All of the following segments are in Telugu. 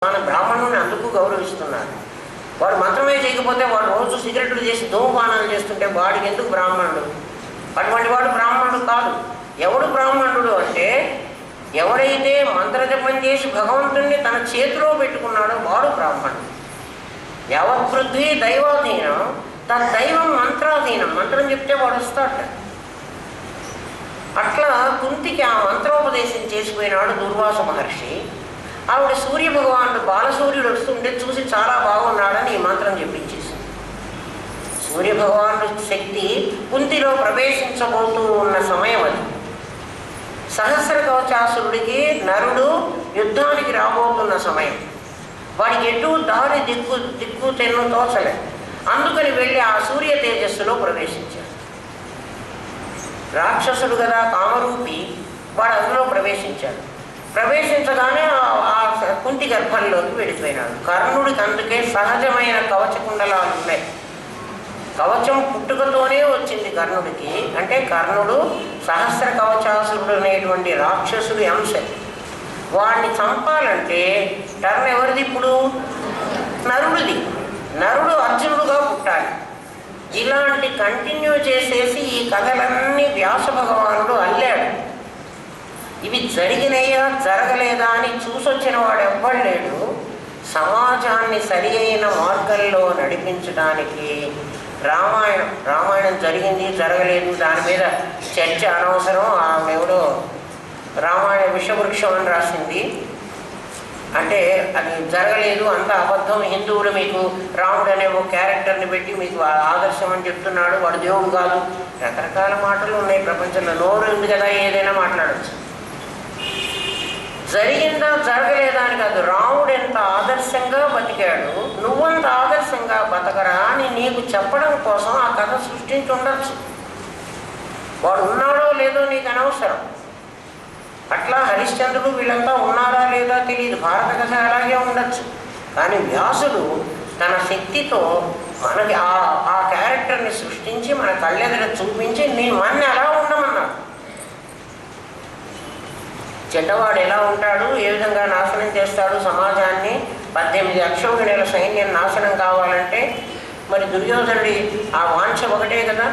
మన బ్రాహ్మణుని అందుకు గౌరవిస్తున్నారు. వాడు మంత్రమే చేయకపోతే వాడు రోజు సిగరెట్లు చేసి ధూమపానాలు చేస్తుంటే వాడికి ఎందుకు బ్రాహ్మణుడు? అటువంటి వాడు బ్రాహ్మణుడు కాదు. ఎవడు బ్రాహ్మణుడు అంటే ఎవడైతే మంత్రజపం చేసి భగవంతుణ్ణి తన చేతిలో పెట్టుకున్నాడో వాడు బ్రాహ్మణుడు. యావత్ పృథ్వీ దైవాధీనం తద్దైవం మంత్రాధీనం. మంత్రం చెప్తే వాడు వస్తాడు. అట్లా కుంతికి ఆ మంత్రోపదేశం చేసిపోయినాడు దుర్వాస మహర్షి. ఆవిడ సూర్యభగవానుడు బాలసూర్యుడు వస్తుంటే చూసి చాలా బాగున్నాడని ఈ మంత్రం చెప్పించేసింది. సూర్యభగవానుడు శక్తి కుంతిలో ప్రవేశించబోతూ ఉన్న సమయం అది. సహస్ర కవచాసురుడికి నరుడు యుద్ధానికి రాబోతున్న సమయం. వాడికి ఎటు దారి దిక్కు తెన్ను తోచలే. అందుకని వెళ్ళి ఆ సూర్య తేజస్సులో ప్రవేశించాడు. రాక్షసుడు కదా కామరూపి, వాడు అందులో ప్రవేశించాడు. ప్రవేశించగానే ఆ కుంతి గర్భంలోకి వెళ్ళిపోయినాడు. కర్ణుడికి అందుకే సహజమైన కవచ కుండలాలు ఉన్నాయి. కవచం పుట్టుకతోనే వచ్చింది కర్ణుడికి. అంటే కర్ణుడు సహస్ర కవచాసురుడు అనేటువంటి రాక్షసుడి అంశ. వాడిని చంపాలంటే టర్న్ ఎవరిది? ఇప్పుడు నరుడిది. నరుడు అర్జునుడుగా పుట్టాలి. ఇలాంటి కంటిన్యూ చేసేసి ఈ కథలన్నీ వ్యాస భగవానుడు అల్లాడు. ఇవి జరిగినాయా జరగలేదా అని చూసొచ్చిన వాడు ఎవ్వడు లేడు. సమాజాన్ని సరి అయిన మార్గంలో నడిపించడానికి రామాయణం జరిగింది జరగలేదు దాని మీద చర్చ అనవసరం. ఆవిడెవడో రామాయణ విషవృక్షం అని రాసింది. అంటే అది జరగలేదు, అంత అబద్ధం. హిందువులు మీకు రాముడు అనే ఒక క్యారెక్టర్ని పెట్టి మీకు ఆదర్శం అని చెప్తున్నాడు, వాడు దేవుడు కాదు. రకరకాల మాటలు ఉన్నాయి ప్రపంచంలో. నోరు ఉంది కదా ఏదైనా మాట్లాడచ్చు. జరిగిందా జరగలేదా అని కాదు, రాముడు ఎంత ఆదర్శంగా బతికాడు, నువ్వంత ఆదర్శంగా బతకరా అని నీకు చెప్పడం కోసం ఆ కథ సృష్టించి ఉండొచ్చు. వాడు ఉన్నాడో లేదో నీకు అనవసరం. అట్లా హరిశ్చంద్రుడు వీళ్ళంతా ఉన్నారా లేదా తెలియదు. భారత కథ అలాగే ఉండొచ్చు. కానీ వ్యాసుడు తన శక్తితో మనకి ఆ క్యారెక్టర్ని సృష్టించి మన కళ్ళెదుట చూపించి మన ఎలా ఉండమన్నాడు. చెడ్డవాడు ఎలా ఉంటాడు, ఏ విధంగా నాశనం చేస్తాడు సమాజాన్ని. 18 అక్షౌహిణీల సైన్యం నాశనం కావాలంటే మరి దుర్యోధనుడి ఆ వాంఛ ఒకటే కదా.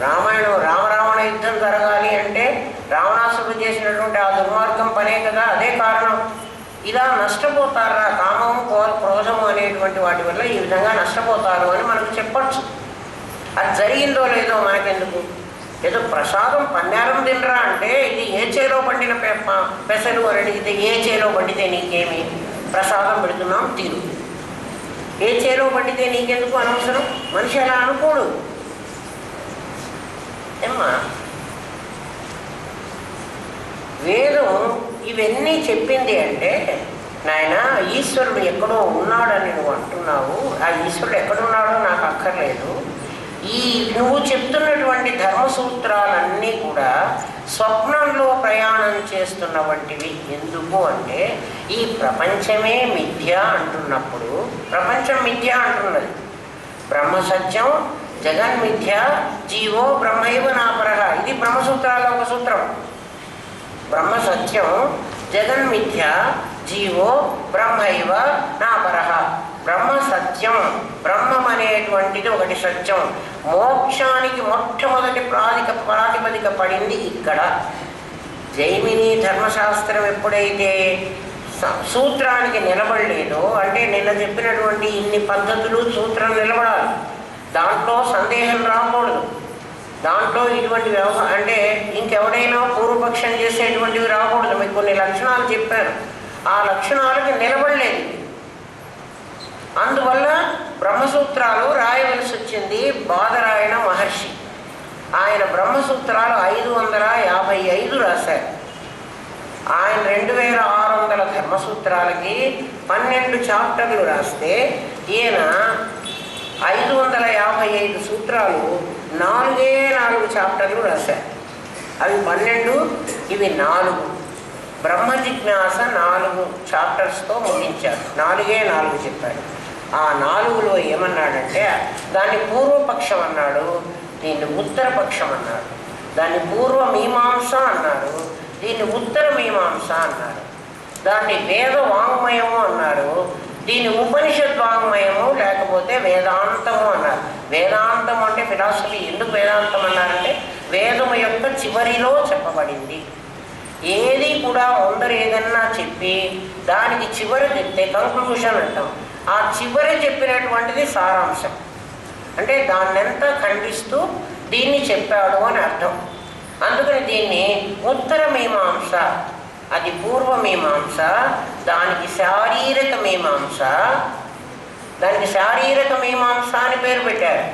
రామరావణ యుద్ధం జరగాలి అంటే రావణాసురుడు చేసినటువంటి ఆ దుర్మార్గం పనే కదా. అదే కారణం. ఇలా నష్టపోతారా కామము క్రోధము అనేటువంటి వాటి వల్ల ఈ విధంగా నష్టపోతారు అని మనకు చెప్పచ్చు. అది జరిగిందో లేదో మనకెందుకు. ఏదో ప్రసాదం పన్నారం తినరా అంటే ఇది ఏ చేలో పండిన పెసలు అని అడిగితే ఏ చేలో పండితే నీకేమి, ప్రసాదం పెడుతున్నాం తిను. ఏ చేలో పండితే నీకెందుకు అనవసరం. మనిషి అలా అనుకోడు. ఏమ్మా వేదం ఇవన్నీ చెప్పింది అంటే నాయన ఈశ్వరుడు ఎక్కడో ఉన్నాడని నువ్వు అంటున్నావు. ఆ ఈశ్వరుడు ఎక్కడున్నాడో నాకు అక్కర్లేదు. నువ్వు చెప్తున్నటువంటి ధర్మసూత్రాలన్నీ కూడా స్వప్నంలో ప్రయాణం చేస్తున్న వంటివి. ఎందుకు అంటే ఈ ప్రపంచమే మిథ్య అంటున్నప్పుడు, ప్రపంచం మిథ్య అంటున్నది. బ్రహ్మసత్యం జగన్మిథ్య జీవో బ్రహ్మైవ నాపరః. ఇది బ్రహ్మసూత్రాల్లో ఒక సూత్రం. బ్రహ్మసత్యం జగన్మిథ్య జీవో బ్రహ్మైవ నాపరః. బ్రహ్మ సత్యం. బ్రహ్మం అనేటువంటిది ఒకటి సత్యం. మోక్షానికి మొట్టమొదటి ప్రాతిపదిక పడింది ఇక్కడ. జైమిని ధర్మశాస్త్రం ఎప్పుడైతే సూత్రానికి నిలబడలేదో, అంటే నిన్న చెప్పినటువంటి ఇన్ని పద్ధతులు సూత్రం నిలబడాలి. దాంట్లో సందేహం రాకూడదు. దాంట్లో ఇటువంటి అంటే ఇంకెవడైనా పూర్వపక్షం చేసేటువంటివి రాకూడదు. మీకు కొన్ని లక్షణాలు చెప్పారు, ఆ లక్షణాలకి నిలబడలేదు. అందువల్ల బ్రహ్మసూత్రాలు రాయవలసి వచ్చింది బాదరాయణ మహర్షి. ఆయన బ్రహ్మసూత్రాలు 555 రాశారు. ఆయన 2600 ధర్మసూత్రాలకి 12 చాప్టర్లు రాస్తే ఈయన 555 సూత్రాలు 4 చాప్టర్లు రాశారు. అవి 12, ఇవి 4. బ్రహ్మ జిజ్ఞాస 4 చాప్టర్స్తో ముగించారు. 4 చెప్పాడు. ఆ 4లో ఏమన్నాడంటే దాన్ని పూర్వపక్షం అన్నాడు, దీన్ని ఉత్తరపక్షం అన్నాడు. దాన్ని పూర్వ మీమాంస అన్నారు, దీన్ని ఉత్తర మీమాంస అన్నారు. దాన్ని వేద వాంగ్మయము అన్నారు. దీని ఉపనిషద్ వాంగ్మయము లేకపోతే వేదాంతము అన్నారు. వేదాంతం అంటే ఫిలాసఫీ. ఎందుకు వేదాంతం అన్నారంటే వేదము యొక్క చివరిలో చెప్పబడింది. ఏది కూడా ముందర ఏదన్నా చెప్పి దానికి చివరి చెప్తే కంక్లూషన్ అంటాం. ఆ చివరి చెప్పినటువంటిది సారాంశం. అంటే దాన్నంతా ఖండిస్తూ దీన్ని చెప్పాడు అని అర్థం. అందుకని దీన్ని ఉత్తర మీమాంస, అది పూర్వమీమాంస, దానికి శారీరక మీమాంస, దానికి శారీరక మీమాంస అని పేరు పెట్టారు.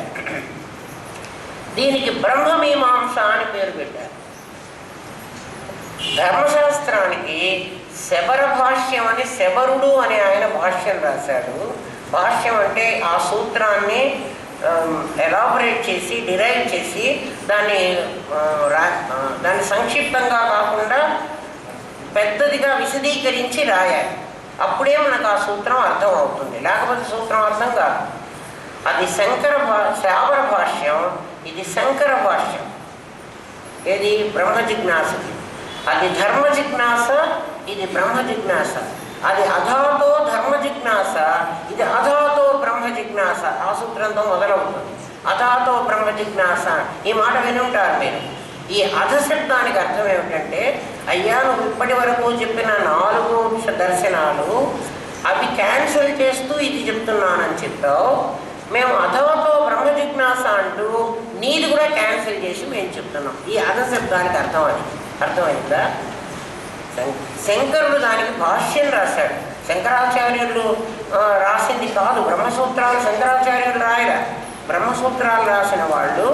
దీనికి బ్రహ్మమీమాంస అని పేరు పెట్టారు. ధర్మశాస్త్రానికి శబర భాష్యం అని శబరుడు అని ఆయన భాష్యం రాశాడు. భాష్యం అంటే ఆ సూత్రాన్ని ఎలాబొరేట్ చేసి డిరైవ్ చేసి దాన్ని సంక్షిప్తంగా కాకుండా పెద్దదిగా విశదీకరించి రాయాలి. అప్పుడే మనకు ఆ సూత్రం అర్థం అవుతుంది. లేకపోతే సూత్రం అర్థం కాదు. అది శాబర భాష్యం, ఇది శంకర భాష్యం. ఇది బ్రహ్మ జిజ్ఞాసకి. అది ధర్మ జిజ్ఞాస, ఇది బ్రహ్మ జిజ్ఞాస. అది అధాతో ధర్మ జిజ్ఞాస, ఇది అధాతో బ్రహ్మ జిజ్ఞాస. ఆ సూత్రంతో మొదలవుతుంది. అధాతో బ్రహ్మ జిజ్ఞాస. ఈ మాట వినుంటారు మీరు. ఈ అధ శబ్దానికి అర్థం ఏమిటంటే, అయ్యా నువ్వు ఇప్పటి వరకు చెప్పిన 4 దర్శనాలు అవి క్యాన్సిల్ చేస్తూ ఇది చెప్తున్నానని చెప్పావు. మేము అధవతో బ్రహ్మ జిజ్ఞాస అంటూ నీది కూడా క్యాన్సిల్ చేసి మేము చెప్తున్నాం. ఈ అధ శబ్దానికి అర్థం అది. అర్థమైందా? శంకరుడు దానికి భాష్యం రాశాడు. శంకరాచార్యులు రాసింది కాదు. బ్రహ్మసూత్రాలు శంకరాచార్యులు రాయరా. బ్రహ్మసూత్రాలు రాసిన వాళ్ళు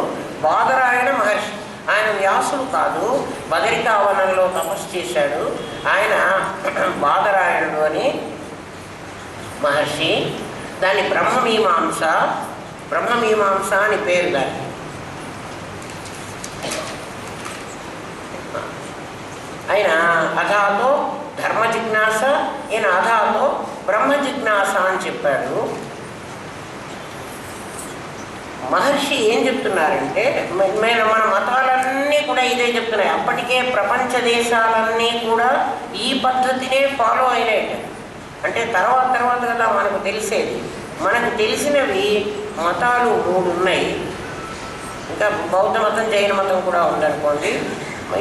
బాదరాయణ మహర్షి. ఆయన వ్యాసుడు కాదు. బదరికావనంలో తపస్సు చేశాడు ఆయన. బాదరాయణుడు అని మహర్షి. దాన్ని బ్రహ్మమీమాంస అని పేరు. దాన్ని ఆయన అధాతో ధర్మ జిజ్ఞాస, ఈయన అధాతో బ్రహ్మ జిజ్ఞాస అని చెప్పాడు. మహర్షి ఏం చెప్తున్నారంటే, మన మతాలన్నీ కూడా ఇదే చెప్తున్నాయి. అప్పటికే ప్రపంచ దేశాలన్నీ కూడా ఈ పద్ధతినే ఫాలో అయినాయి. అంటే తర్వాత కదా మనకు తెలిసేది. మనకు తెలిసినవి మతాలు 3 ఉన్నాయి. ఇంకా బౌద్ధ మతం, జైన మతం కూడా ఉందనుకోండి.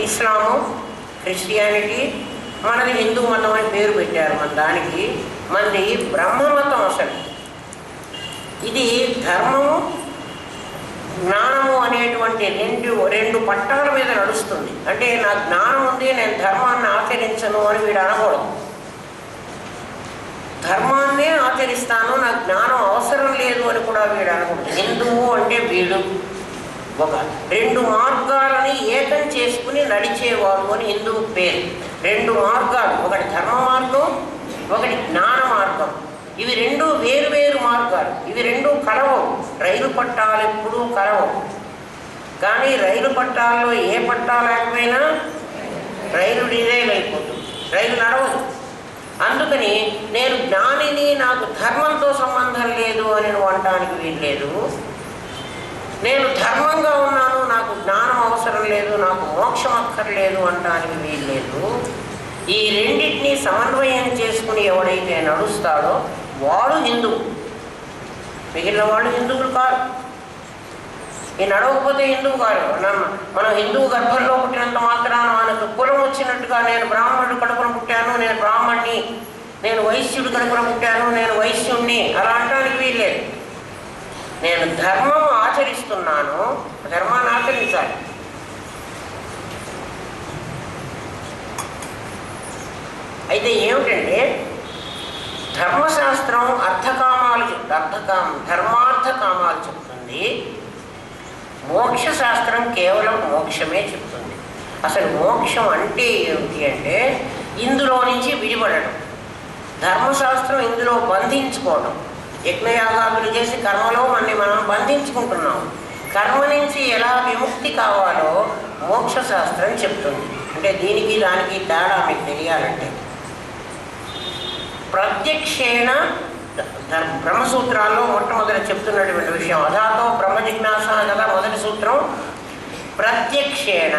ఇస్లాము, క్రిస్టియానిటీ, మనది హిందూ మతం అని పేరు పెట్టారు. మన దానికి మనది బ్రహ్మమతం. అసలు ఇది ధర్మము జ్ఞానము అనేటువంటి రెండు పట్టాల మీద నడుస్తుంది. అంటే నా జ్ఞానం ఉంది, నేను ధర్మాన్ని ఆచరించను అని వీడు అనకూడదు. ధర్మాన్నే ఆచరిస్తాను, నాకు జ్ఞానం అవసరం లేదు అని కూడా వీడు అనకూడదు. హిందువు అంటే వీడు ఒక 2 మార్గాలని ఏకం చేసుకుని నడిచేవాడు అని హిందువు పేరు. 2 మార్గాలు, ఒకటి ధర్మ మార్గం, ఒకటి జ్ఞాన మార్గం. ఇవి 2 వేరు మార్గాలు. ఇవి 2 కలవవు. రైలు పట్టాలు ఎప్పుడూ కలవవు. కానీ రైలు పట్టాల్లో ఏ పట్టా లేకపోయినా రైలు డిజైల్ అయిపోతుంది, రైలు నడవదు. అందుకని నేను జ్ఞానిని, నాకు ధర్మంతో సంబంధం లేదు అని నువ్వు అనటానికి వీల్లేదు. నేను ధర్మంగా ఉన్నాను, నాకు జ్ఞానం అవసరం లేదు, నాకు మోక్షం అక్కర్లేదు అనటానికి వీల్లేదు. ఈ రెండింటినీ సమన్వయం చేసుకుని ఎవడైతే నడుస్తాడో వాడు హిందువు. మిగిలిన వాళ్ళు హిందువులు కాదు. ఈ నడవకపోతే హిందువు కాదు. మనం హిందువు గర్భంలో పుట్టినంత మాత్రాన మనకు కులం వచ్చినట్టుగా నేను బ్రాహ్మణుడు కడుపున పుట్టాను, నేను బ్రాహ్మణ్ణి, నేను వైశ్యుడు కడుపున పుట్టాను, నేను వైశ్యుణ్ణి అలా అనడానికి వీల్లేదు. నేను ధర్మం ఆచరిస్తున్నాను, ధర్మాన్ని ఆచరించాలి. అయితే ఏమిటంటే ధర్మశాస్త్రం ధర్మార్థ కామాలు చెప్తుంది. మోక్షశాస్త్రం కేవలం మోక్షమే చెప్తుంది. అసలు మోక్షం అంటే ఏమిటి అంటే ఇందులో నుంచి విడిపడడం. ధర్మశాస్త్రం ఇందులో బంధించుకోవడం. యజ్ఞయాగాదులు చేసి కర్మలో మనం బంధించుకుంటున్నాం. కర్మ నుంచి ఎలా విముక్తి కావాలో మోక్షశాస్త్రం చెప్తుంది. అంటే దీనికి దానికి తేడా మీకు తెలియాలంటే ప్రత్యక్షేణ బ్రహ్మసూత్రాల్లో మొట్టమొదటి చెప్తున్నటువంటి విషయం అధాతో బ్రహ్మ జిజ్ఞాస కదా మొదటి సూత్రం. ప్రత్యక్షేణ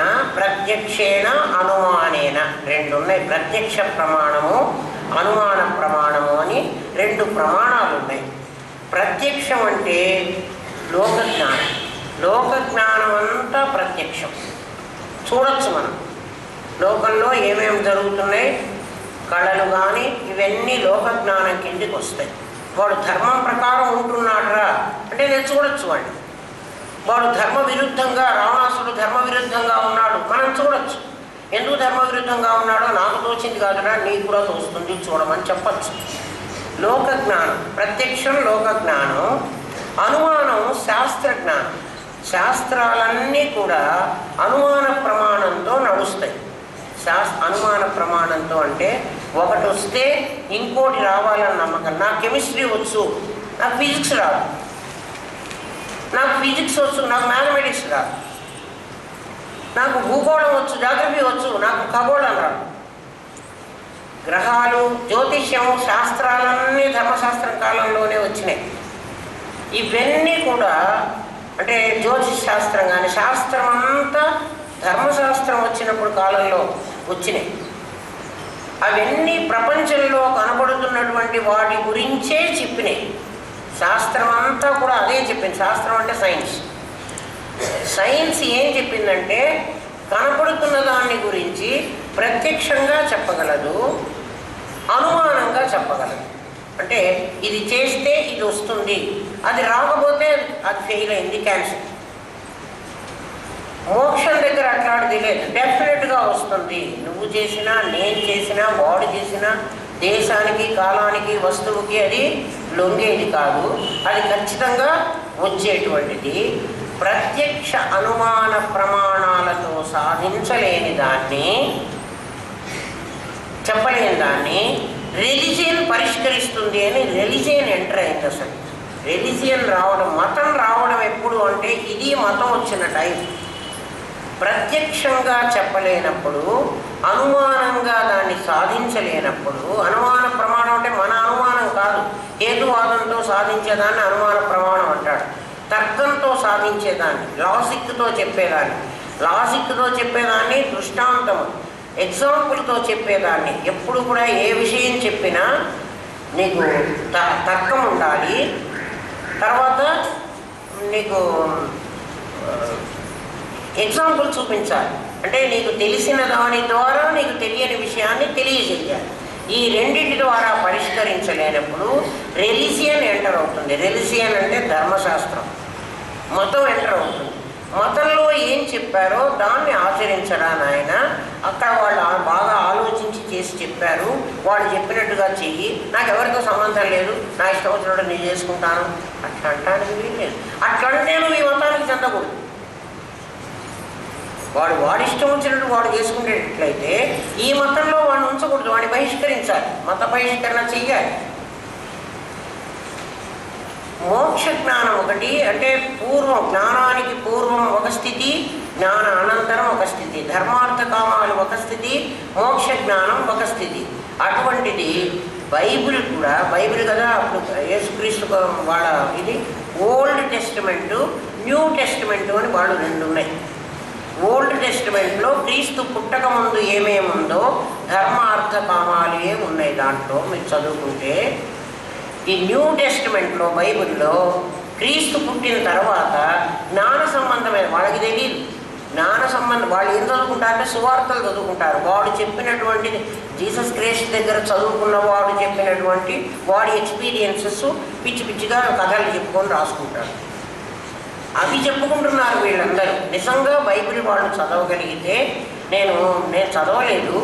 అనుమానేన 2 ఉన్నాయి. ప్రత్యక్ష ప్రమాణము, అనుమాన ప్రమాణము అని రెండు ప్రమాణాలు ఉన్నాయి. ప్రత్యక్షం అంటే లోకజ్ఞానం. లోకజ్ఞానం అంతా ప్రత్యక్షం, చూడొచ్చు మనం. లోకంలో ఏమేమి జరుగుతున్నాయి, కళలు కానీ ఇవన్నీ లోకజ్ఞానం కిందికి వస్తాయి. వాడు ధర్మం ప్రకారం ఉంటున్నాడురా అంటే నేను చూడొచ్చు వాడిని. వాడు ధర్మ విరుద్ధంగా, రావణాసుడు ధర్మ విరుద్ధంగా ఉన్నాడు మనం చూడొచ్చు. ఎందుకు ధర్మ విరుద్ధంగా ఉన్నాడో నాకు తోచింది కాదురా, నీకు కూడా తోస్తుంది, చూడమని చెప్పచ్చు. లోకజ్ఞానం ప్రత్యక్షం, లోకజ్ఞానం. అనుమానం శాస్త్రజ్ఞానం. శాస్త్రాలన్నీ కూడా అనుమాన ప్రమాణంతో నడుస్తాయి. అనుమాన ప్రమాణంతో అంటే ఒకటి వస్తే ఇంకోటి రావాలని నమ్మకం. నాకు కెమిస్ట్రీ వచ్చు, నాకు ఫిజిక్స్ రాదు. నాకు ఫిజిక్స్ వచ్చు, నాకు మ్యాథమెటిక్స్ రాదు. నాకు భూగోళం వచ్చు, జాగ్రఫీ వచ్చు, నాకు ఖగోళం రాదు. గ్రహాలు, జ్యోతిష్యం, శాస్త్రాలన్నీ ధర్మశాస్త్రం కాలంలోనే వచ్చినాయి. ఇవన్నీ కూడా అంటే జ్యోతిష్ శాస్త్రం కానీ శాస్త్రం అంతా ధర్మశాస్త్రం వచ్చినప్పుడు కాలంలో వచ్చినాయి. అవన్నీ ప్రపంచంలో కనబడుతున్నటువంటి వాటి గురించే చెప్పినాయి. శాస్త్రం అంతా కూడా అదే చెప్పింది. శాస్త్రం అంటే సైన్స్. సైన్స్ ఏం చెప్పిందంటే కనపడుతున్న దాన్ని గురించి ప్రత్యక్షంగా చెప్పగలదు, అనుమానంగా చెప్పగలదు. అంటే ఇది చేస్తే ఇది వస్తుంది, అది రాకపోతే అది ఫెయిల్ అయింది, క్యాన్సిల్. మోక్షం దగ్గర అట్లాంటిది లేదు, డెఫినెట్గా వస్తుంది. నువ్వు చేసినా, నేను చేసినా, వాడు చేసినా దేశానికి, కాలానికి, వస్తువుకి అది లొంగేది కాదు. అది ఖచ్చితంగా వచ్చేటువంటిది. ప్రత్యక్ష అనుమాన ప్రమాణాలతో సాధించలేని దాన్ని, చెప్పలేని దాన్ని రిలిజియన్ పరిష్కరిస్తుంది అని రిలిజియన్ ఎంటర్ అయింది. అసలు రిలిజియన్ రావడం, మతం రావడం ఎప్పుడు అంటే ఇది మతం వచ్చిన టైం. ప్రత్యక్షంగా చెప్పలేనప్పుడు, అనుమానంగా దాన్ని సాధించలేనప్పుడు, అనుమాన ప్రమాణం అంటే మన అనుమానం కాదు, హేతువాదంతో సాధించేదాన్ని అనుమాన ప్రమాణం అంటాడు. తర్కంతో సాధించేదాన్ని, లాజిక్తో చెప్పేదాన్ని, లాజిక్తో చెప్పేదాన్ని దృష్టాంతము, ఎగ్జాంపుల్తో చెప్పేదాన్ని. ఎప్పుడు కూడా ఏ విషయం చెప్పినా నీకు తర్కం ఉండాలి, తర్వాత నీకు ఎగ్జాంపుల్ చూపించాలి. అంటే నీకు తెలిసిన దాని ద్వారా నీకు తెలియని విషయాన్ని తెలియజేయాలి. ఈ రెండింటి ద్వారా పరిష్కరించలేనప్పుడు రిలిజియన్ ఎంటర్ అవుతుంది. రిలిజియన్ అంటే ధర్మశాస్త్రం, మతం ఎంటర్ అవుతుంది. మతంలో ఏం చెప్పారో దాన్ని ఆచరించడానికి ఆయన అక్కడ వాళ్ళు బాగా ఆలోచించి చేసి చెప్పారు. వాళ్ళు చెప్పినట్టుగా చెయ్యి, నాకు ఎవరితో సంబంధం లేదు, నా ఇష్టం వచ్చినట్టు నేను చేసుకుంటాను అట్లా అంటానికి వీల్లేదు. అట్లంటే నువ్వు ఈ మతానికి చెందకూడదు. వాడి ఇష్టం వచ్చినట్టు వాడు చేసుకునేటట్లయితే ఈ మతంలో వాడిని ఉంచకూడదు, వాడిని బహిష్కరించాలి, మత బహిష్కరణ చెయ్యాలి. మోక్ష జ్ఞానం ఒకటి, అంటే పూర్వం, జ్ఞానానికి పూర్వం ఒక స్థితి, జ్ఞాన అనంతరం ఒక స్థితి, ధర్మార్థ కామాలు ఒక స్థితి, మోక్ష జ్ఞానం ఒక స్థితి. అటువంటిది బైబిల్ కూడా, బైబిల్ కదా అప్పుడు యేసుక్రీస్తు వాళ్ళ ఇది ఓల్డ్ టెస్టిమెంటు, న్యూ టెస్టిమెంటు అని వాళ్ళు రెండు ఉన్నాయి. ఓల్డ్ టెస్టిమెంట్లో క్రీస్తు పుట్టక ముందు ఏమేమి ఉందో ధర్మార్థ కామాలు ఉన్నాయి దాంట్లో మీరు చదువుకుంటే. ఈ న్యూ టెస్టిమెంట్లో బైబిల్లో క్రీస్తు పుట్టిన తర్వాత జ్ఞాన సంబంధమైన వాళ్ళకి తెలియదు. జ్ఞాన సంబంధం వాళ్ళు ఏం చదువుకుంటారంటే సువార్తలు చదువుకుంటారు. వాడు చెప్పినటువంటిది, జీసస్ క్రైస్ట్ దగ్గర చదువుకున్న వాడు చెప్పినటువంటి వాడి ఎక్స్పీరియన్సెస్ పిచ్చి పిచ్చిగా కథలు చెప్పుకొని రాసుకుంటారు. అవి చెప్పుకుంటున్నారు వీళ్ళందరూ. నిజంగా బైబిల్ వాళ్ళు చదవగలిగితే, నేను చదవలేదు,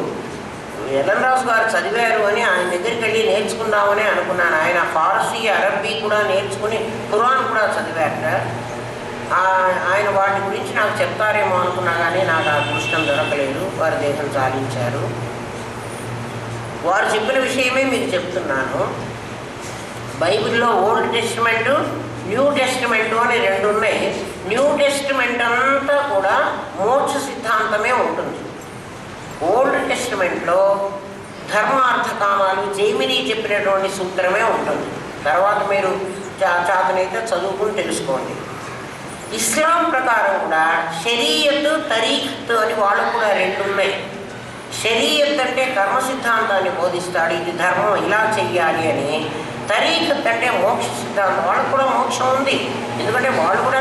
ఎల్ఎన్ రాజు గారు చదివారు అని ఆయన దగ్గరికి వెళ్ళి నేర్చుకుందామని అనుకున్నాను. ఆయన ఫారసీ, అరబ్బీ కూడా నేర్చుకుని ఖురాన్ కూడా చదివారట. ఆయన వాటి గురించి నాకు చెప్తారేమో అనుకున్నా కానీ నాకు ఆ దృష్టం దొరకలేదు. వారి దేశం సాధించారు. వారు చెప్పిన విషయమే మీకు చెప్తున్నాను. బైబిల్లో ఓల్డ్ టెస్టిమెంటు, న్యూ టెస్టిమెంటు అని రెండు ఉన్నాయి. న్యూ టెస్టిమెంట్ అంతా కూడా మోక్ష సిద్ధాంతమే ఉంటుంది. ఓల్డ్ టెస్టిమెంట్లో ధర్మార్థ కామాలు జైమిని చెప్పినటువంటి సూత్రమే ఉంటుంది. తర్వాత మీరు చాతనైతే చదువుకుని తెలుసుకోండి. ఇస్లాం ప్రకారం కూడా షరియత్, తరీఖత్ అని వాళ్ళకు కూడా రెండు ఉన్నాయి. షరీయత్ అంటే కర్మ సిద్ధాంతాన్ని బోధిస్తాడు, ఇది ధర్మం ఇలా చెయ్యాలి అని. తరీఖత్ అంటే మోక్ష సిద్ధాంతం, వాళ్ళకు కూడా మోక్షం ఉంది. ఎందుకంటే వాళ్ళు కూడా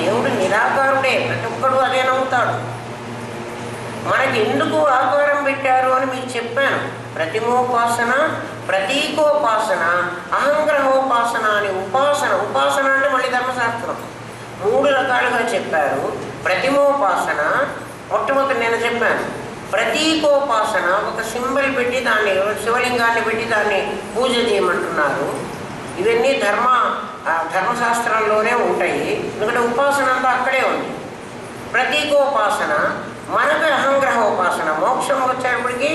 దేవుడు నిరాకారుడే, ప్రతి ఒక్కడు అదే నమ్ముతాడు. మనకి ఎందుకు ఆకారం పెట్టారు అని మీకు చెప్పాను. ప్రతిమోపాసన, ప్రతీకోపాసన, అహంగ్రహోపాసన అని ఉపాసన అంటే మళ్ళీ ధర్మశాస్త్రం 3 రకాలుగా చెప్పారు. ప్రతిమోపాసన మొట్టమొదటి నేను చెప్పాను. ప్రతీకోపాసన ఒక సింబల్ పెట్టి దాన్ని, శివలింగాన్ని పెట్టి దాన్ని పూజ చేయమంటున్నారు. ఇవన్నీ ధర్మశాస్త్రంలోనే ఉంటాయి, ఎందుకంటే ఉపాసన అంతా అక్కడే ఉంది. ప్రతీకోపాసన మనకు అహంగ్రహోపాసన, మోక్షం వచ్చేటప్పటికి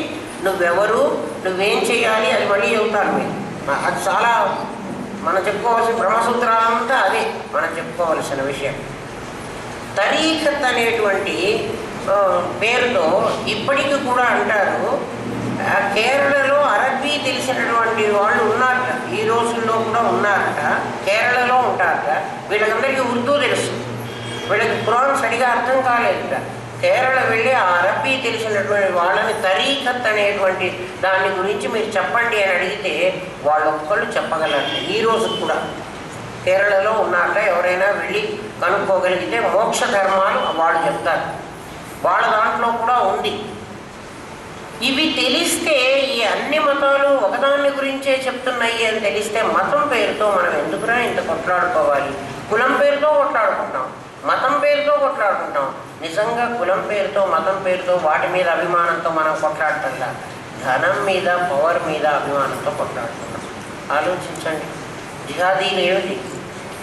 నువ్వెవరు, నువ్వేం చేయాలి అది మళ్ళీ చెబుతాను మీరు. అది చాలా మనం చెప్పుకోవాల్సిన బ్రహ్మసూత్రాలంతా అదే మనం చెప్పుకోవలసిన విషయం. తరీఖత్ అనేటువంటి పేరుతో ఇప్పటికీ కూడా అంటారు. కేరళలో అరబ్బీ తెలిసినటువంటి వాళ్ళు ఉన్నారట, ఈ రోజుల్లో కూడా ఉన్నారట, కేరళలో ఉంటారట. వీళ్ళకందరికీ ఉర్దూ తెలుసు, వీళ్ళకి ఖురాన్ సరిగా అర్థం కాలేదట. కేరళ వెళ్ళి ఆ అరబ్బీ తెలిసినటువంటి వాళ్ళని తరీఖత్ అనేటువంటి దాని గురించి మీరు చెప్పండి అని అడిగితే వాళ్ళొక్కళ్ళు చెప్పగలరు. ఈ రోజు కూడా కేరళలో ఉన్నారట, ఎవరైనా వెళ్ళి కనుక్కోగలిగితే మోక్ష ధర్మాలు వాళ్ళు చెప్తారు. వాళ్ళ దాంట్లో కూడా ఉంది. ఇవి తెలిస్తే ఈ అన్ని మతాలు ఒకదాని గురించే చెప్తున్నాయి అని తెలిస్తే మతం పేరుతో మనం ఎందుకురా ఇంత కొట్లాడుకోవాలి? కులం పేరుతో కొట్లాడుకుంటాం, మతం పేరుతో కొట్లాడుకుంటాం. నిజంగా కులం పేరుతో, మతం పేరుతో, వాటి మీద అభిమానంతో మనం కొట్లాడటంలా ధనం మీద, పవర్ మీద అభిమానంతో కొట్లాడుతున్నాం. ఆలోచించండి. జిహాదీలు ఏమిటి,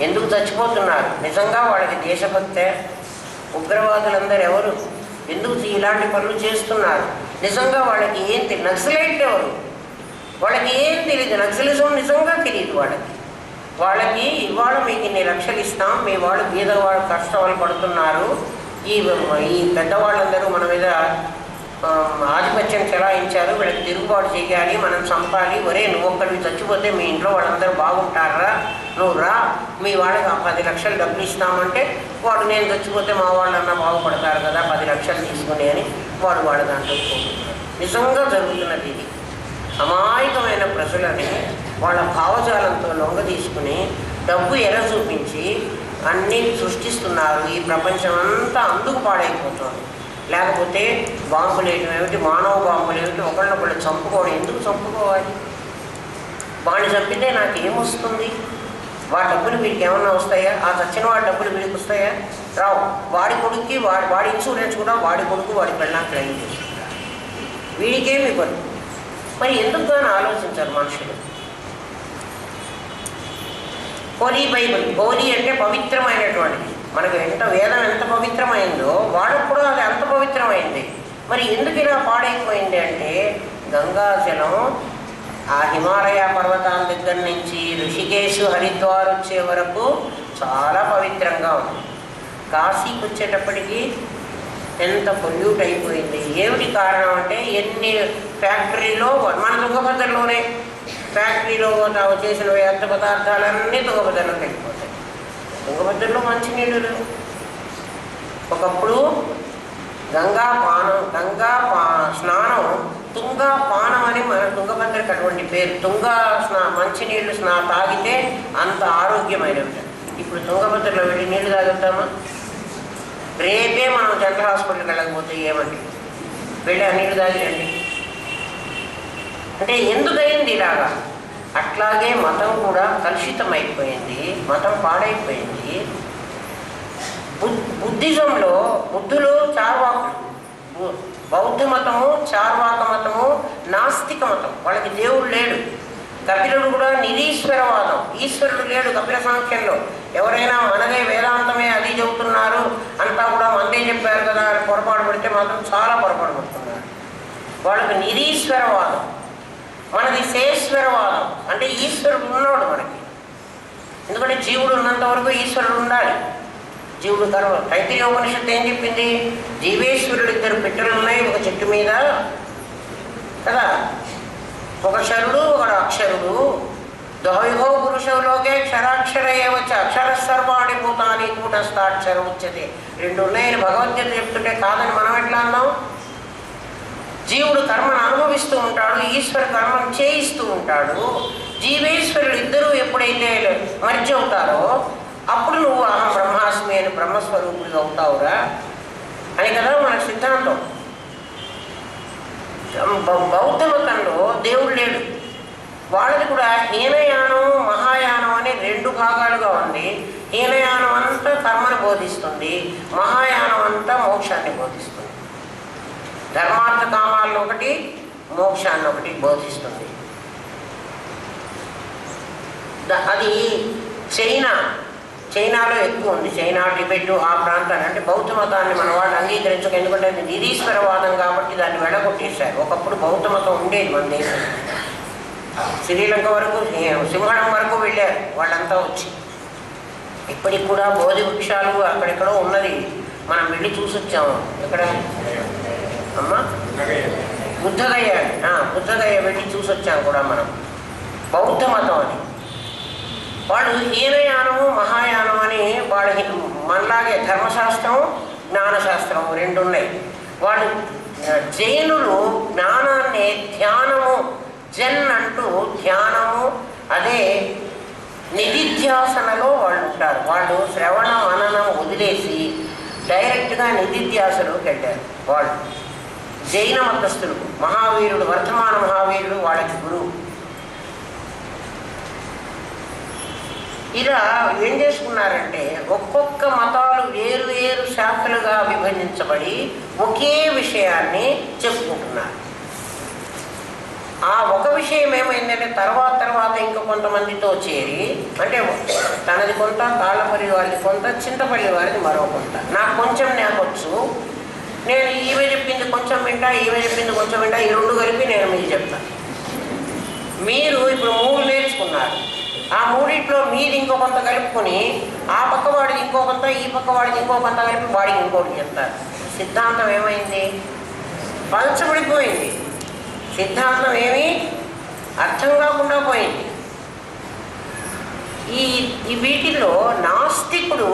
ఎందుకు చచ్చిపోతున్నారు? నిజంగా వాళ్ళకి దేశభక్తే? ఉగ్రవాదులందరూ ఎవరు, ఎందుకు ఇలాంటి పనులు చేస్తున్నారు? నిజంగా వాళ్ళకి ఏం తెలియదు. నక్సలైట్ ఎవరు, వాళ్ళకి ఏం తెలియదు. నక్సలిజం నిజంగా తెలియదు వాళ్ళకి. ఇవాళ మీకు ఇన్ని లక్షలు ఇస్తాం, మీ వాళ్ళు బీదవాళ్ళు కష్టాలు పడుతున్నారు, ఈ పెద్దవాళ్ళందరూ మన మీద ఆధిపత్యం చెలాయించారు, వీళ్ళకి తిరుగుబాటు చేయాలి, మనం చంపాలి. ఒరే నువ్వు ఒక్కడివి చచ్చిపోతే మీ ఇంట్లో వాళ్ళందరూ బాగుంటారా, నువ్వు రా, మీ వాళ్ళకి 10 లక్షలు డబ్బులు ఇస్తామంటే వాడు నేను చచ్చిపోతే మా వాళ్ళన్నా బాగుపడతారు కదా, 10 లక్షలు తీసుకుని అని వాడు వాళ్ళ దాంట్లో పోతున్నారు. నిజంగా జరుగుతున్నది ఇది. అమాయకమైన ప్రజలని వాళ్ళ భావజాలంతో లొంగ తీసుకుని డబ్బు ఎర చూపించి అన్నీ సృష్టిస్తున్నారు. ఈ ప్రపంచం అంతా అందుకు పాడైపోతుంది. లేకపోతే బాంబులు వేయటం ఏమిటి, మానవ బాంబులు ఏమిటి, ఒకళ్ళొకళ్ళు చంపుకోవడం. ఎందుకు చంపుకోవాలి? వాడిని చంపితే నాకేమొస్తుంది? వాడి డబ్బులు వీడికి ఏమన్నా వస్తాయా? ఆ చచ్చిన వాడి డబ్బులు వీడికి వస్తాయా? రావు. వాడి కొడుక్కి వాడి ఇన్సూరెన్స్ కూడా వాడి కొడుకు వాడి పిల్లలకు క్లెయిమ్ చేసుకుంటారు. వీడికేమి ఇవ్వరు. మరి ఎందుకు కానీ ఆలోచించారు మనుషులు. హోలీ బైబిల్, హోలీ అంటే పవిత్రమైనటువంటిది. మనకు వేదం ఎంత పవిత్రమైందో వాళ్ళకు కూడా అది అంత పవిత్రమైంది. మరి ఎందుకు ఇలా పాడైపోయింది అంటే గంగాజలం ఆ హిమాలయ పర్వతాల దగ్గర నుంచి ఋషికేశ్, హరిద్వార్ వచ్చే వరకు చాలా పవిత్రంగా ఉంది. కాశీకి వచ్చేటప్పటికి ఎంత పొల్యూట్ అయిపోయింది. ఏమిటి కారణం అంటే ఎన్ని ఫ్యాక్టరీలో, మన తుంగభద్రలోనే ఫ్యాక్టరీలో చేసిన వ్యర్థ పదార్థాలన్నీ తుంగభద్రలోకి వెళ్ళిపోతాయి. తుంగభద్రలో మంచినీళ్ళు లేవు. ఒకప్పుడు గంగా స్నానం తుంగా పానం అని మన తుంగభద్రకి అటువంటి పేరు. మంచినీళ్ళు తాగితే అంత ఆరోగ్యమైనవి. ఇప్పుడు తుంగభద్రలో వెళ్ళి నీళ్లు తాగుతామా? రేపే మనం జనరల్ హాస్పిటల్కి వెళ్ళకపోతే ఏమండి, వెళ్ళి ఆ నీళ్లు తాగిరండి అంటే ఎందుకయింది ఇలాగా? అట్లాగే మతం కూడా కలుషితమైపోయింది, మతం పాడైపోయింది. బుద్ధిజంలో బుద్ధులు చార్వాకులు, బౌద్ధ మతము చార్వాక మతము నాస్తిక మతం. వాళ్ళకి దేవుడు లేడు. కపిలుడు కూడా నిరీశ్వరవాదం, ఈశ్వరుడు లేడు కపిల సాంఖ్యంలో. ఎవరైనా మనదే వేదాంతమే అది చెబుతున్నారు, అంతా కూడా మందే చెప్పారు కదా అని పొరపాటు పడితే మాత్రం చాలా పొరపాటు పడుతున్నారు. వాళ్ళకి నిరీశ్వరవాదం. మనది శేశ్వరవాదం, అంటే ఈశ్వరుడు ఉన్నాడు మనకి. ఎందుకంటే జీవుడు ఉన్నంత వరకు ఈశ్వరుడు ఉండాలి. జీవుడు తర్వాత తైత్రీయోపనిషత్తు ఏం చెప్పింది? జీవేశ్వరుడు 2 పిట్టలు ఉన్నాయి ఒక చెట్టు మీద కదా, ఒక క్షరుడు ఒకడు అక్షరుడు. ద్వైభో పురుషంలోకే క్షరాక్షర ఏవచ్చ అక్షర సర్వాణి భూతాన్ని కూటస్థాక్షర ఉచ్యతే. 2 ఉన్నాయని భగవద్గీత చెప్తుంటే కాదని మనం ఎట్లా అన్నాం? జీవుడు కర్మను అనుభవిస్తూ ఉంటాడు, ఈశ్వర కర్మను చేయిస్తూ ఉంటాడు. జీవేశ్వరుడు ఇద్దరూ ఎప్పుడైతే మర్జి అవుతారో అప్పుడు నువ్వు అహం బ్రహ్మాస్మి అని బ్రహ్మస్వరూపుడిగా అవుతావురా అని కదా మన సిద్ధాంతం. బౌద్ధ మతంలో దేవుడు లేడు. వాళ్ళది కూడా హీనయానం మహాయానం అనే 2 భాగాలుగా ఉంది. హీనయానం అంతా కర్మను బోధిస్తుంది, మహాయానం అంతా మోక్షాన్ని బోధిస్తుంది. ధర్మార్థ కామాలను ఒకటి, మోక్షాన్ని ఒకటి బోధిస్తుంది. అది చైనాలో ఎక్కువ ఉంది. చైనా, టిబెట్ ఆ ప్రాంతాన్ని, అంటే బౌద్ధ మతాన్ని మన వాళ్ళు అంగీకరించక, ఎందుకంటే అది నిరీశ్వరవాదం కాబట్టి దాన్ని వెళ్ళగొట్టేశారు. ఒకప్పుడు బౌద్ధ మతం ఉండేది మన దేశం. శ్రీలంక వరకు, సింహళం వరకు వెళ్ళారు వాళ్ళంతా వచ్చి. ఇప్పటికి కూడా బోధి వృక్షాలు అక్కడెక్కడో ఉన్నది, మనం వెళ్ళి చూసొచ్చాము. ఎక్కడ అమ్మా? బుద్ధగయ. బుద్ధగయ వెళ్ళి చూసొచ్చాము కూడా మనం. బౌద్ధ మతం అని వాళ్ళు హీనయానము మహాయానం అని వాళ్ళు మనలాగే ధర్మశాస్త్రం జ్ఞానశాస్త్రం 2 ఉన్నాయి. వాళ్ళు జైనులు జ్ఞానాన్ని ధ్యానము, జన్ అంటూ ధ్యానము, అదే నిధిధ్యాసనలో వాళ్ళు ఉంటారు. వాళ్ళు శ్రవణ మననం వదిలేసి డైరెక్ట్గా నిధిధ్యాసలోకి వెళ్ళారు వాళ్ళు. జైన మతస్థులు, మహావీరుడు, వర్ధమాన మహావీరుడు వాళ్ళకి గురువు. ఇలా ఏం చేసుకున్నారంటే ఒక్కొక్క మతాలు వేరు వేరు శాఖలుగా విభజించబడి ఒకే విషయాన్ని చెప్పుకుంటున్నారు. ఆ ఒక విషయం ఏమైందంటే తర్వాత ఇంకా కొంతమందితో చేరి, అంటే తనది కొంత, తాళ్ళపల్లి వారిది కొంత, చింతపల్లి వారిది మరో కొంత. నాకు కొంచెం నేర్పొచ్చు, నేను ఈమె చెప్పింది కొంచెం వింటా, ఈమె చెప్పింది కొంచెం వింటా, ఈ 2 కలిపి నేను మీకు చెప్తాను. మీరు ఇప్పుడు 3 నేర్చుకున్నారు. ఆ 3 మీది ఇంకో కొంత కలుపుకొని ఆ పక్క వాడిది ఇంకో కొంత, ఈ పక్క వాడిది ఇంకో కొంత కలిపి వాడికి ఇంకోటి చెప్తారు. సిద్ధాంతం ఏమైంది? పలచబడిపోయింది. సిద్ధాంతం ఏమీ అర్థం కాకుండా పోయింది. ఈ వీటిల్లో నాస్తికుడు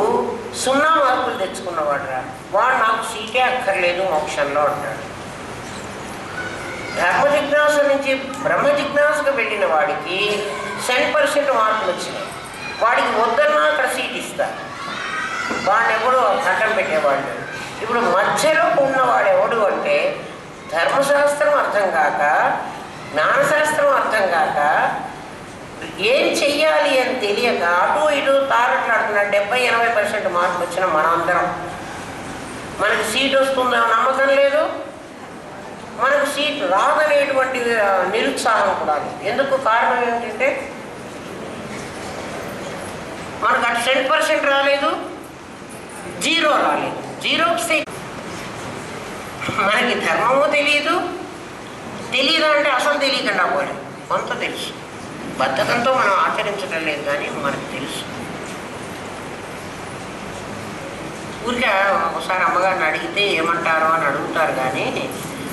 0 మార్కులు తెచ్చుకున్నవాడురా. వాడు నాకు సీటే అక్కర్లేదు మోక్షంలో అంటాడు. ధర్మ జిజ్ఞాస నుంచి బ్రహ్మ జిజ్ఞాసకు వెళ్ళిన వాడికి 100% మార్కులు వచ్చినాయి. వాడికి వద్దన్నా అక్కడ సీట్ ఇస్తారు. వాడిని ఎప్పుడు అడ్డం పెట్టేవాళ్ళు. ఇప్పుడు మధ్యలో ఉన్నవాడు ఎవడు అంటే ధర్మశాస్త్రం అర్థం కాక, జ్ఞానశాస్త్రం అర్థం కాక, ఏం చెయ్యాలి అని తెలియక అటు ఇటు తారట్లాడుతున్నాడు. 70-80% మార్కులు వచ్చిన మనందరం మనకి సీట్ వస్తుందో నమ్మకం లేదు, మనకు సీట్ రాదనేటువంటి నిరుత్సాహం కూడా. ఎందుకు? కారణం ఏమిటంటే మనకు అటు 10% రాలేదు, 0 రాలేదు. 0కి సీట్. మనకి ధర్మము తెలియదు అంటే అసలు తెలియకుండా పోలేదు. కొంత తెలుసు, బద్ధకంతో మనం ఆచరించడం లేదు, కానీ మనకు తెలుసు. ఊరికే ఒకసారి అమ్మగారిని అడిగితే ఏమంటారో అని అడుగుతారు, కానీ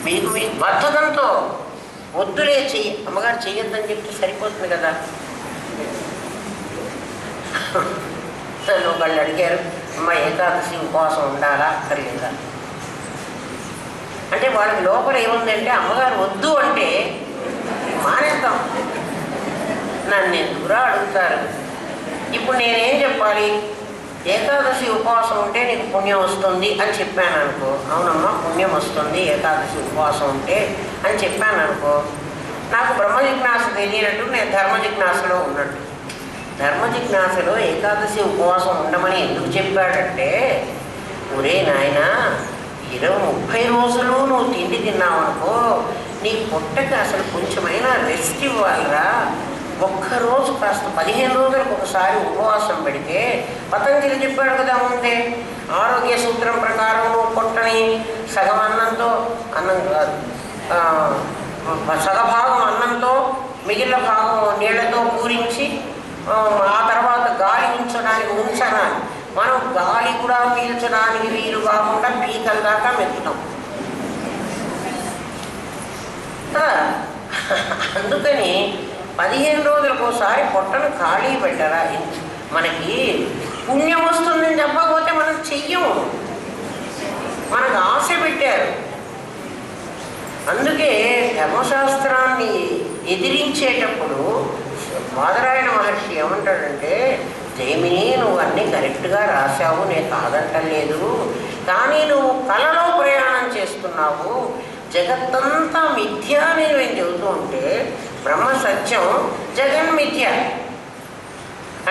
మీకు బద్ధకంతో వద్దులే చెయ్యి, అమ్మగారు చెయ్యొద్దని చెప్తే సరిపోతుంది కదా. వాళ్ళు అడిగారు, అమ్మ ఏకాదశి ఉపవాసం ఉండాలా అక్కర్లేదా అంటే వాళ్ళకి లోపల ఏముందంటే అమ్మగారు వద్దు అంటే మానేస్తాం. నన్ను ఎందుకురా అడుగుతారు. ఇప్పుడు నేనేం చెప్పాలి? ఏకాదశి ఉపవాసం ఉంటే నీకు పుణ్యం వస్తుంది అని చెప్పాను అనుకో, అవునమ్మా పుణ్యం వస్తుంది ఏకాదశి ఉపవాసం ఉంటే అని చెప్పాను అనుకో, నాకు బ్రహ్మ జిజ్ఞాస తెలియనట్టు నేను ధర్మ జిజ్ఞాసలో ఉన్నట్టు. ధర్మ జిజ్ఞాసలో ఏకాదశి ఉపవాసం ఉండమని ఎందుకు చెప్పాడంటే, ఒరే నాయన 20-30 రోజులు నువ్వు తిండి తిన్నావు అనుకో, నీ పొట్టకి అసలు కొంచెమైనా రెస్ట్ ఇవ్వాలిరా. ఒక్కరోజు కాస్త 15 రోజులకు ఒకసారి ఉపవాసం పెడితే, పతంజలి చెప్పాడు కదా ముందే, ఆరోగ్య సూత్రం ప్రకారం నువ్వు పొట్టని సగం అన్నంతో, అన్నం కాదు సగభాగం అన్నంతో మిగిలిన భాగం నీళ్లతో పూరించి ఆ తర్వాత గాలి ఉంచడానికి ఉంచరాని, మనం గాలి కూడా పీల్చడానికి వీలు కాకుండా పీకల దాకా మెత్తుతాం. అందుకని 15 రోజులకు ఒకసారి పొట్టను ఖాళీ పెట్టరా. మనకి పుణ్యం వస్తుందని చెప్పకపోతే మనం చెయ్యము. మనకు ఆశ పెట్టారు. అందుకే ధర్మశాస్త్రాన్ని ఎదిరించేటప్పుడు బాదరాయణ మహర్షి ఏమంటాడంటే, జైమిని నువ్వు అన్నీ కరెక్ట్గా రాశావు, నేను కాదంటలేదు, కానీ నువ్వు కలలో ప్రయాణం చేస్తున్నావు, జగత్తంతా మిథ్య అని నేను చెబుతూ ఉంటే బ్రహ్మ సత్యం, జగన్మిథ్య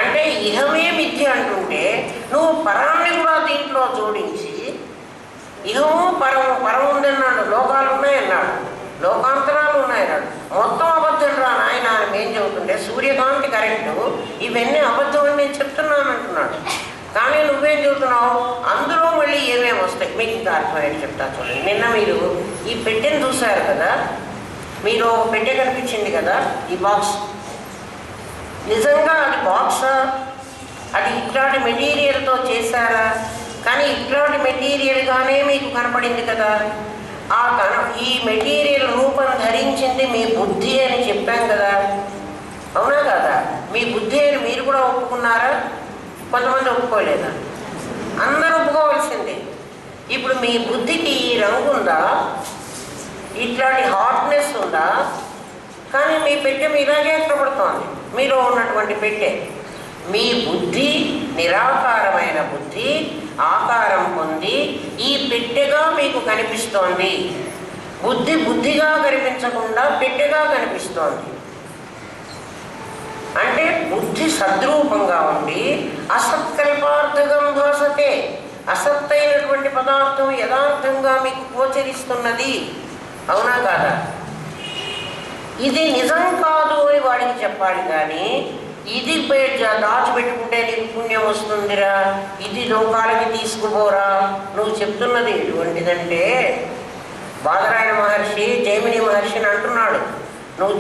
అంటే ఇహమే మిథ్య అంటుంటే నువ్వు పరాన్ని కూడా దీంట్లో జోడించి ఇహము పరము, పరము ఉందన్నాడు, లోకాలు ఉన్నాయన్నాడు, లోకాంతరాలు ఉన్నాయన్నాడు, మొత్తం అబద్ధం రా నాయన అని ఏం చెబుతుంటే సూర్యకాంతి కరెక్టు, ఇవన్నీ అబద్ధం అని నేను చెప్తున్నాను అంటున్నాడు. కానీ నువ్వేం చెబుతున్నావు, అందులో మళ్ళీ ఏమేమి వస్తాయి మీకు ఇంకా అర్థమయ్యేది చెప్తా చూడండి. నిన్న మీరు ఈ పెట్టెను చూశారు కదా, మీరు ఒక పెట్టె కనిపించింది కదా, ఈ బాక్స్ నిజంగా అది బాక్సా, అది ఇట్లాంటి మెటీరియల్తో చేశారా? కానీ ఇట్లాంటి మెటీరియల్గానే మీకు కనపడింది కదా. ఈ మెటీరియల్ రూపం ధరించింది మీ బుద్ధి అని చెప్పాం కదా, అవునా కదా? మీ బుద్ధి అని మీరు కూడా ఒప్పుకున్నారా? కొంతమంది ఒప్పుకోలేదా? అందరూ ఒప్పుకోవాల్సిందే. ఇప్పుడు మీ బుద్ధికి ఈ రంగు ఉందా, ఇట్లాంటి హాట్నెస్ ఉందా? కానీ మీ పెట్టె మీలాగే ఎక్కబడుతోంది, మీలో ఉన్నటువంటి పెట్టె. మీ బుద్ధి నిరాకారమైన బుద్ధి ఆకారం పొంది ఈ పెట్టెగా మీకు కనిపిస్తోంది. బుద్ధి బుద్ధిగా కనిపించకుండా పెట్టెగా కనిపిస్తోంది. అంటే బుద్ధి సద్రూపంగా ఉండి అసత్కల్పార్థకం భాసతే, అసత్తైనటువంటి పదార్థం యథార్థంగా మీకు గోచరిస్తున్నది, అవునా కాదా? ఇది నిజం కాదు అని వాడికి చెప్పాలి, కానీ ఇది దాచిపెట్టుకుంటే నీకు పుణ్యం వస్తుందిరా, ఇది లోకాలకి తీసుకుపోరా, నువ్వు చెప్తున్నది ఎటువంటిదంటే బాదరాయణ మహర్షి జైమిని మహర్షిని అంటున్నాడు, నువ్వు